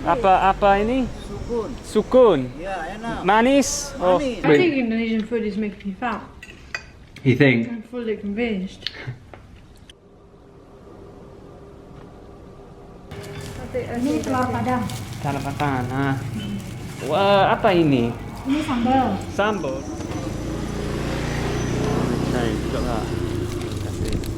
Apa ini? Sukun. Sukun. Yeah, enak. Manis? Or... Manis. I think Indonesian food is making me fat. You think? I'm fully convinced. Ini telur padang. Telur padang. Ah. Wah, apa ini? Ini sambal. Sambal. Okay, you got that.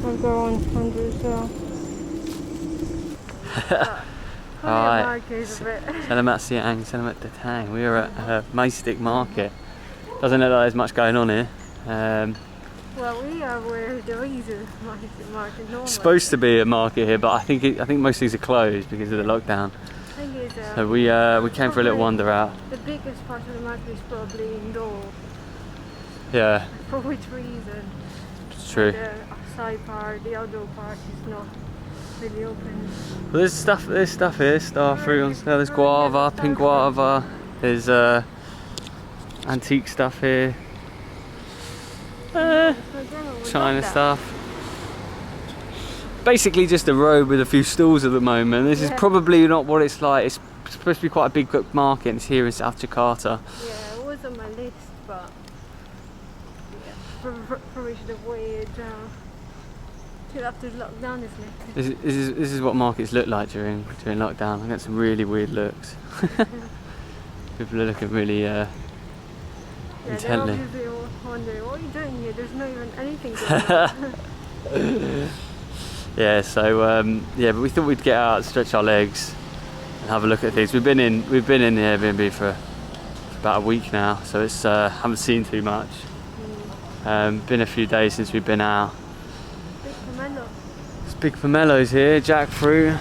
I'll go on 100 as well. Alright, selamat siang, selamat datang. We are at Maestik Market. Doesn't look like there's much going on here. Well, we are where there is a market normally. It's supposed to be a market here, but I think most things are closed because of the lockdown. So we came for a little wander out. The biggest part of the market is probably indoor. Yeah. For which reason? It's true. The outside part, the outdoor part is not really open. Well, there's stuff here, star fruit on sale. There's guava, pink guava. There's antique stuff here. China stuff. Basically just a road with a few stalls at the moment. This is probably not what it's like. It's supposed to be quite a big market and it's here in South Jakarta. Yeah, it was on my list, but yeah, probably should have waited till after lockdown, isn't it? This is what markets look like during lockdown. I get some really weird looks. People are looking really intently. They're obviously wondering, what are you doing here? There's not even anything going on. Yeah, so yeah, but we thought we'd get out, stretch our legs, and have a look at things. We've been in the Airbnb for about a week now, so it's haven't seen too much. Been a few days since we've been out. Big pomelo. There's big pomelos here, jackfruit,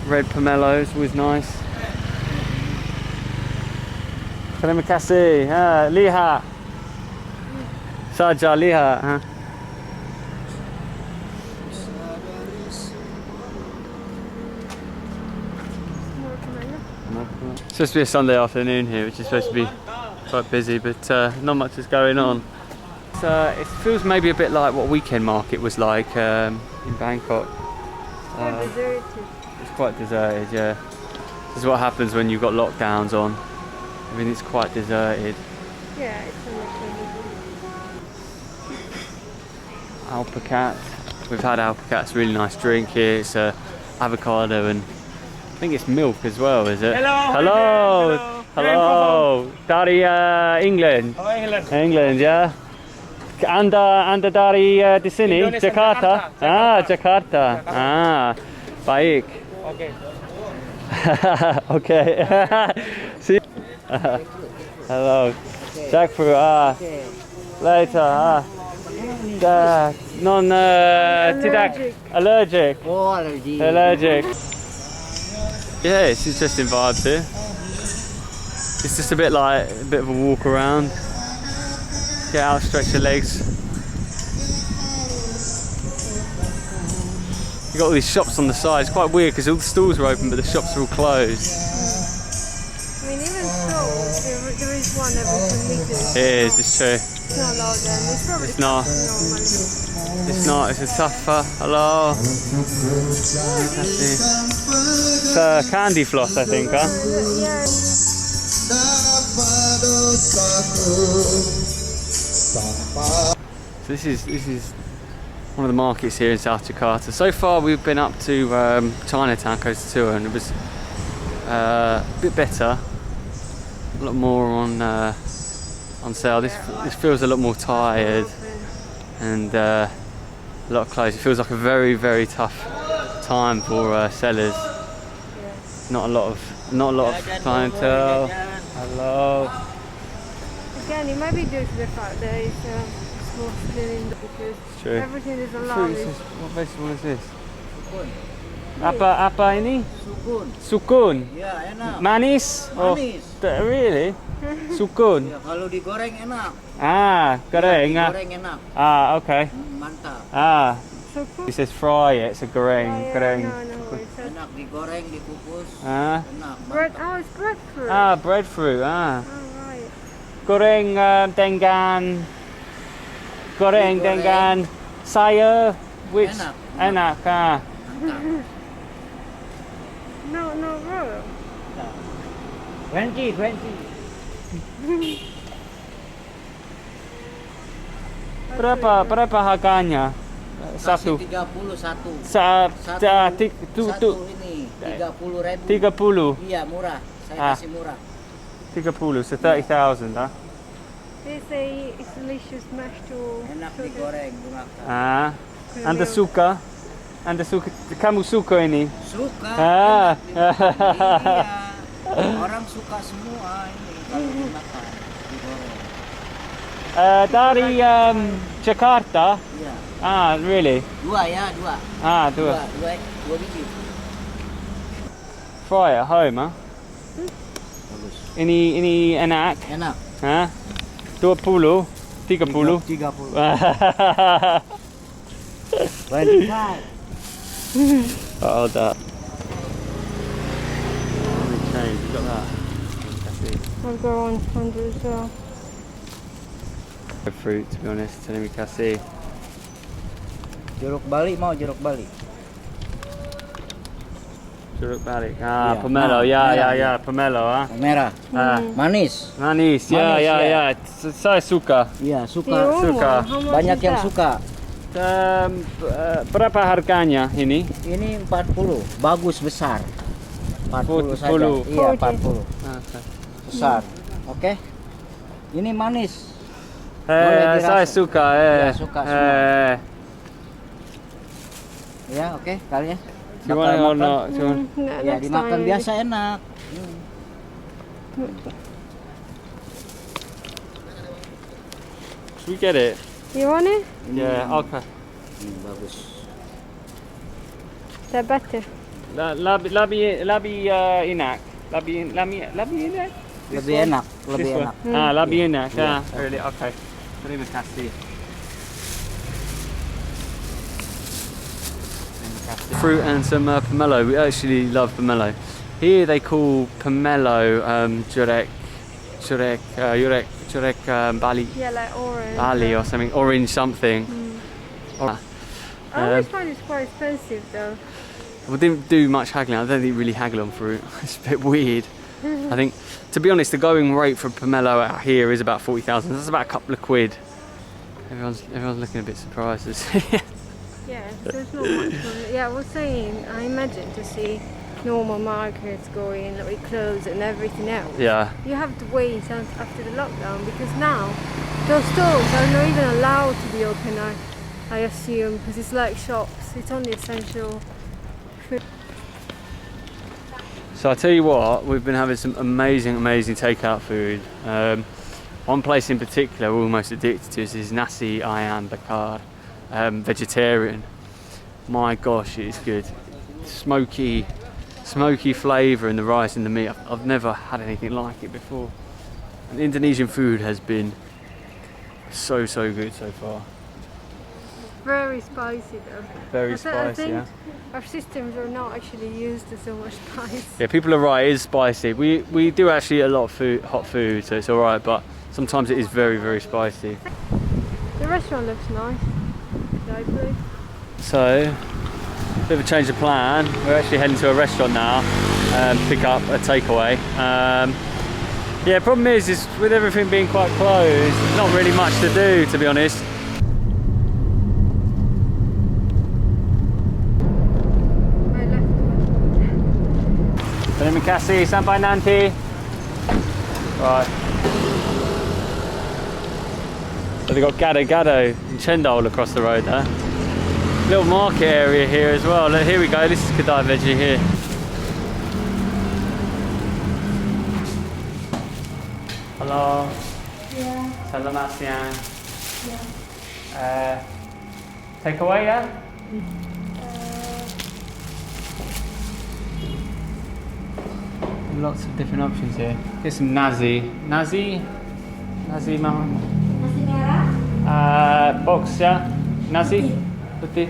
red pomelos, always nice. Terima kasih. Lihat. Saja lihat. It's supposed to be a Sunday afternoon here, which is supposed to be quite busy, but not much is going on. It feels maybe a bit like what weekend market was like in Bangkok. Quite deserted. It's quite deserted, yeah. This is what happens when you've got lockdowns on. Everything's quite deserted. Yeah, it's Alpacat. We've had Alpacat. It's a really nice drink here. It's avocado and I think it's milk as well, is it? Hello. Hello. Dari England. Oh, England. England, yeah. Anda dari di sini, Indonesian, Jakarta. Jakarta. Ah, Jakarta. Ah, baik. Okay. Okay. See. Hello. Jackfruit. Ah. Later. Non tidak allergic. Oh, allergy. Allergic. Yeah, it's interesting vibes here. It's just a bit of a walk around. Get out, stretch your legs. You got all these shops on the side. It's quite weird because all the stalls are open, but the shops are all closed. I mean, even so, there is one every 2 meters. It is. It's true. It's not allowed then. It's probably It's not. normally. It's not. It's a tougher. Hello. It's candy floss, I think, huh? Yeah. So this is one of the markets here in South Jakarta. So far we've been up to Chinatown Coast Tour and it was a bit better, a lot more on sale. This feels a lot more tired and a lot closed. It feels like a very, very tough time for sellers. Not a lot of clientele. Hello. Again, it might be due to the fact that it's more cylinder because True. everything is allowed. What vegetable is this? Apa ini? Sukun. Sukun. Ya, enak. Manis? Oh, Manis. Really? Sukun. Ya, kalau digoreng enak. Ah, goreng. Digoreng enak. Ah, okay. Mantap. Ah, So cool. it says fry it. It's a goreng. Yeah, Goreng. no, it's a Enak digoreng, dikukus. Ah, Enak. bread. Mantap. Oh, it's breadfruit. ah, breadfruit. Ah, Oh, right. goreng dengan. Goreng dengan sayur. Which Enak. enak. Ah. Mantap. No, raw. 20. Berapa harganya? Satu. 31. Satu Ini 30.000. 30. Iya, murah. Saya kasih murah. 30, so 30,000 ah. They say it's delicious mashed to Enak digoreng, dimakan. Ah. Anda suka? Kamu suka ini? Suka. Ah. Enak dimakan. Iya. Orang suka semua ini kalau dimakan, digoreng. Dari Jakarta? Iya. Ah, really? Dua ya, dua. Ah, dua. Dua biji. Fry at home, ah? Bagus. Ini enak? Enak. Hah? 20? 30? 30. 25. Oh, that. Change, you got that? I'll go on 100 as well. Fruit, to be honest, terima kasih. Jeruk Bali mau jeruk Bali. Jeruk balik. Ah, Iya. pomelo, Merah, ya, pomelo, ah. Merah. Ah, Manis. manis, Manis, ya. ya. Saya suka. Iya, The suka. old Suka. one, how much Banyak is yang that? suka. Berapa harganya ini? Ini 40. Bagus besar. 40 saja. 40. Iya, 40. Ah, Besar. Oke. Ini manis. Boleh dirasa. saya suka. Ya, suka semua. Ya, oke, kali ya. Gimana Bakal kalau makan? nak? Cuman. Ya, dimakan biasa enak. Should we get it? You want it? Yeah, okay. Bagus. They're better. Labi enak. Labi enak. Lebih enak, lebih This one? enak. Ah, labi enak. Yeah. Ah, really? Okay. Terima kasih. Fruit and some pomelo. We actually love pomelo. Here they call pomelo jurek bali Yeah, like orange. bali or something, orange something. I always find it's quite expensive though. We didn't do much haggling. I don't think we really haggle on fruit. It's a bit weird. I think, to be honest, the going rate for pomelo out here is about 40,000. That's about a couple of quid. Everyone's looking a bit surprised. Yeah, there's not much. Yeah, I was saying, I imagine to see normal markets going with clothes and everything else. Yeah. You have to wait after the lockdown because now those stores are not even allowed to be open, I assume, because it's like shops. It's only essential food. So I tell you what, we've been having some amazing takeout food. One place in particular we're almost addicted to is Nasi Campur, vegetarian. My gosh, it is good. Smoky flavour in the rice and the meat. I've never had anything like it before. And Indonesian food has been so good so far. Very spicy though. Very I spicy, think yeah. our systems are not actually used to so much spice. Yeah, people are right, it is spicy. We do actually eat a lot of hot food, so it's alright, but sometimes it is very spicy. The restaurant looks nice. Lively. So, bit of a change of plan. We're actually heading to a restaurant now, pick up a takeaway. Yeah, problem is with everything being quite closed, not really much to do, to be honest. My left one. Terima kasih, sampai nanti. Right. So they've got gado and chendol across the road there. Little market area here as well. Look, here we go, this is Kedai Veggie here. Hello. Yeah. Selamat siang. Yeah. Take away, yeah? Lots of different options here. Here's some Nasi mahal. Nasi merah? Box, yeah? Nasi? Putih.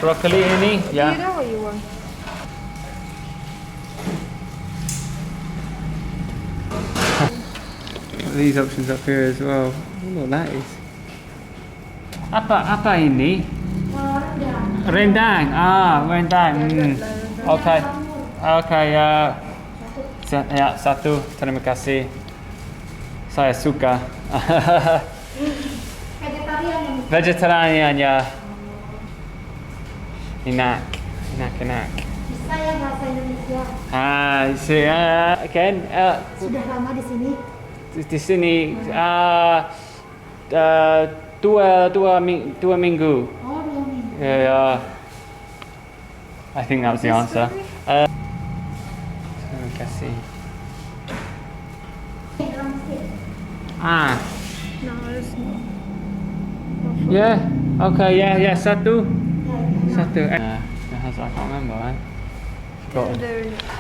Broccoli ini, Do you yeah. know what you want? These options up here as well. I wonder what that is. Apa ini? Rendang. Rendang. Okay. Okay, ya, satu. Terima kasih. Saya suka. Vegetarian ya. Enak. Bisa ya bahasa Indonesia. Kan? Sudah lama di sini? Di sini dua minggu. Oh, 2 minggu. Yeah. I think that was the answer. Terima kasih. No, it's not. Yeah. Okay. Yeah. Satu. I can't remember. Forgotten.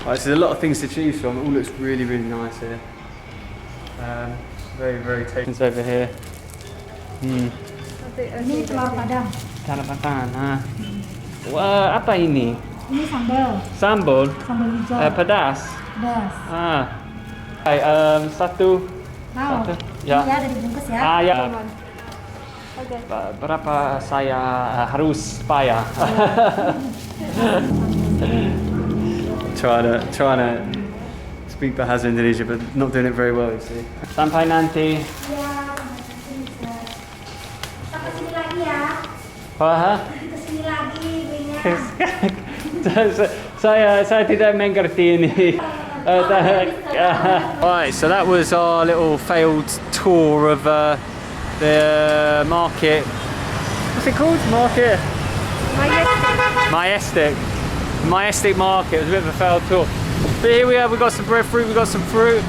Right, so there's a lot of things to choose from. It all looks really, really nice here. Very, very tasty. It's over here. Ini telur padang. Tanah-tanah. Wah, apa ini? Ini sambal. Sambal. Sambal hijau. Pedas. Pedas. Okay, satu. Mau? Satu. Ya. Ini ada dibungkus ya. Ya. Okay. Berapa saya harus bayar? trying to speak bahasa Indonesia, but not doing it very well, you see. Sampai nanti. Iya, bisa. Kita kesini lagi ya. Kesini lagi, belinya. saya tidak mengerti ini. Right, so that was our little failed tour of the market. What's it called? Market? Maestik Market. It was a bit of a failed tour. But here we are, we've got some breadfruit, we've got some fruit,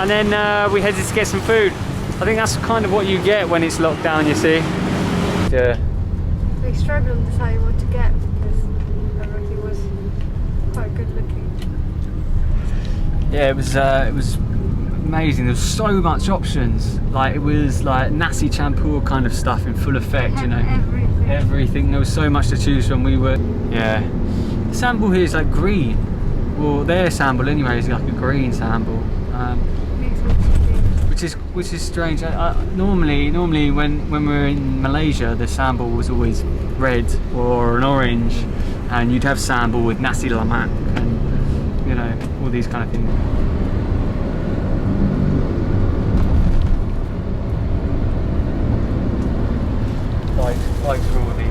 and then we headed to get some food. I think that's kind of what you get when it's locked down, you see. Yeah. We struggled to decide what to get because everything was quite good looking. Yeah, it was amazing. There was so much options. Like it was like Nasi Campur kind of stuff in full effect, you know. Everything. There was so much to choose from. The sambal here is like green. Well, their sambal anyway is like a green sambal. Which is strange. Normally when we're in Malaysia, the sambal was always red or an orange, and you'd have sambal with nasi lemak and you know all these kind of things. Like through the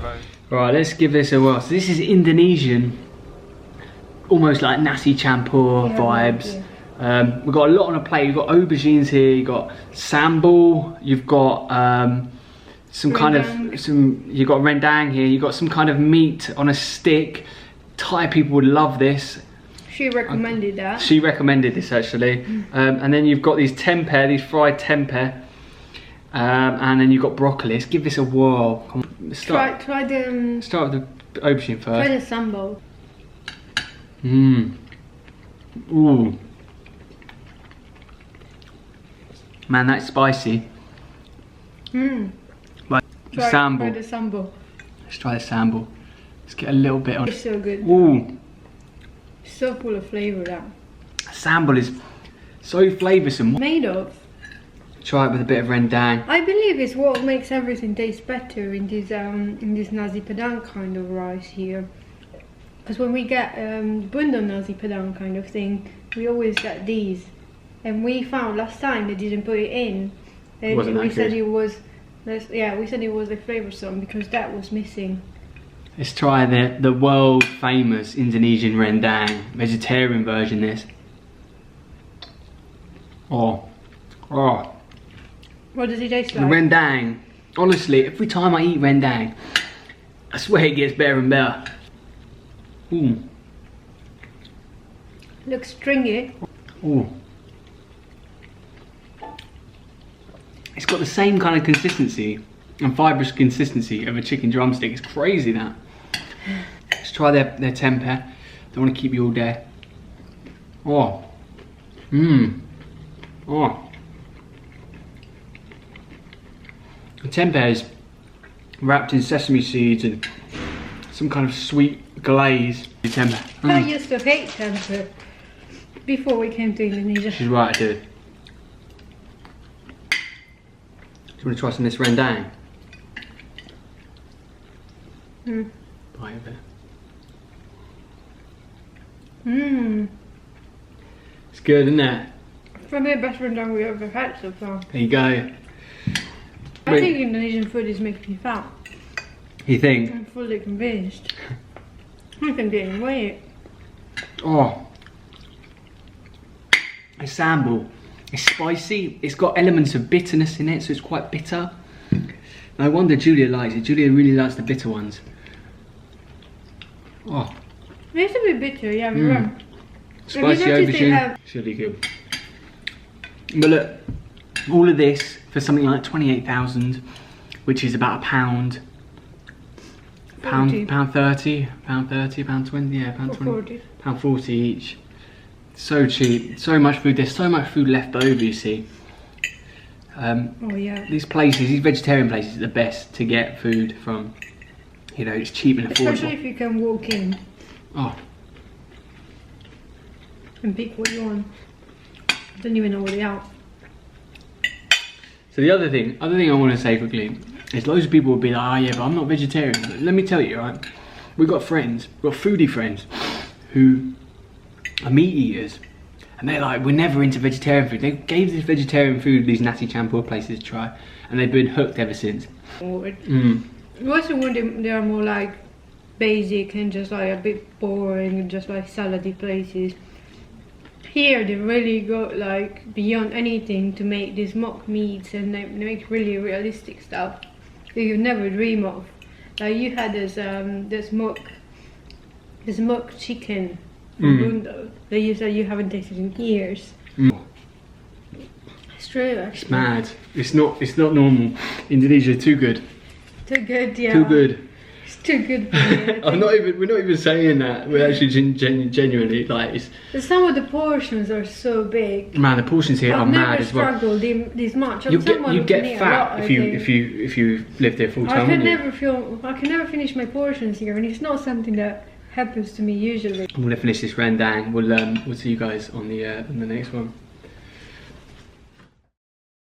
road. Right, let's give this a whirl. So this is Indonesian, almost like Nasi Campur vibes. We've got a lot on a plate. You've got aubergines here, you've got sambal, you've got you've got rendang here, you've got some kind of meat on a stick. Thai people would love this. She recommended that. She recommended this actually. And then you've got these tempeh, these fried tempeh. And then you've got broccoli. Let's give this a whirl. Try the start with the aubergine first. Try the sambal. Ooh. Man, that's spicy. But Try the sambal. Let's try the sambal. Let's get a little bit on. It's so good. Ooh. So full of flavour that. Sambal is so flavoursome. Made of? Try it with a bit of rendang. I believe it's what makes everything taste better in this Nasi Padang kind of rice here. Because when we get bundle Nasi Padang kind of thing, we always get these. And we found last time they didn't put it in. And we said it was a flavoursome because that was missing. Let's try the world famous Indonesian rendang, vegetarian version. This. Oh. What does it taste The like? rendang. Honestly, every time I eat rendang, I swear it gets better and better. Ooh. Looks stringy. Ooh. It's got the same kind of consistency and fibrous consistency of a chicken drumstick. It's crazy that. Let's try their tempeh. Don't want to keep you all day. Oh. Oh. The tempeh is wrapped in sesame seeds and some kind of sweet glaze. I used to hate tempeh before we came to Indonesia. She's right, I did. Do you want to try some of this rendang? bite of it. Mmm. It's good, isn't it? Probably the best rendang we ever had so far. There you go. I think Indonesian food is making me fat. You think? I'm fully convinced. I can gain weight. Oh. It's sambal. It's spicy. It's got elements of bitterness in it, so it's quite bitter. No wonder Giulia likes it. Giulia really likes the bitter ones. Oh. It's a bit bitter, yeah, you're right. Spicy aubergine. It's really good. But look, all of this for something like 28,000, which is about a pound. Pound 30, pound 20, yeah, pound 20, pound 40 each. So cheap, so much food. There's so much food left over, you see. Oh yeah. These places, these vegetarian places, are the best to get food from. You know, it's cheap and affordable. Especially if you can walk in. Oh. And pick what you want. I don't even know what they are. So the other thing I want to say quickly is loads of people will be like, oh yeah, but I'm not vegetarian. But let me tell you, right? We've got friends, we've got foodie friends who are meat eaters. And they're like, we're never into vegetarian food. They gave this vegetarian food these Nasi Campur places to try, and they've been hooked ever since. Western one, they are more like basic and just like a bit boring and just like salady places. Here they really go like beyond anything to make these mock meats, and they make really realistic stuff that you never dream of. Like you had this mock chicken from Bundo that you said you haven't tasted in years. It's true, actually. It's mad. It's not normal. Indonesia, too good. Too good, yeah. Too good. It's too good for me. We're not even saying that. We're actually genuinely like. Some of the portions are so big. Man, the portions here are mad as well. I've never struggled this much. You get fat if you live there full time. I can never finish my portions here, and it's not something that happens to me usually. I'm gonna finish this rendang. We'll see you guys on the next one.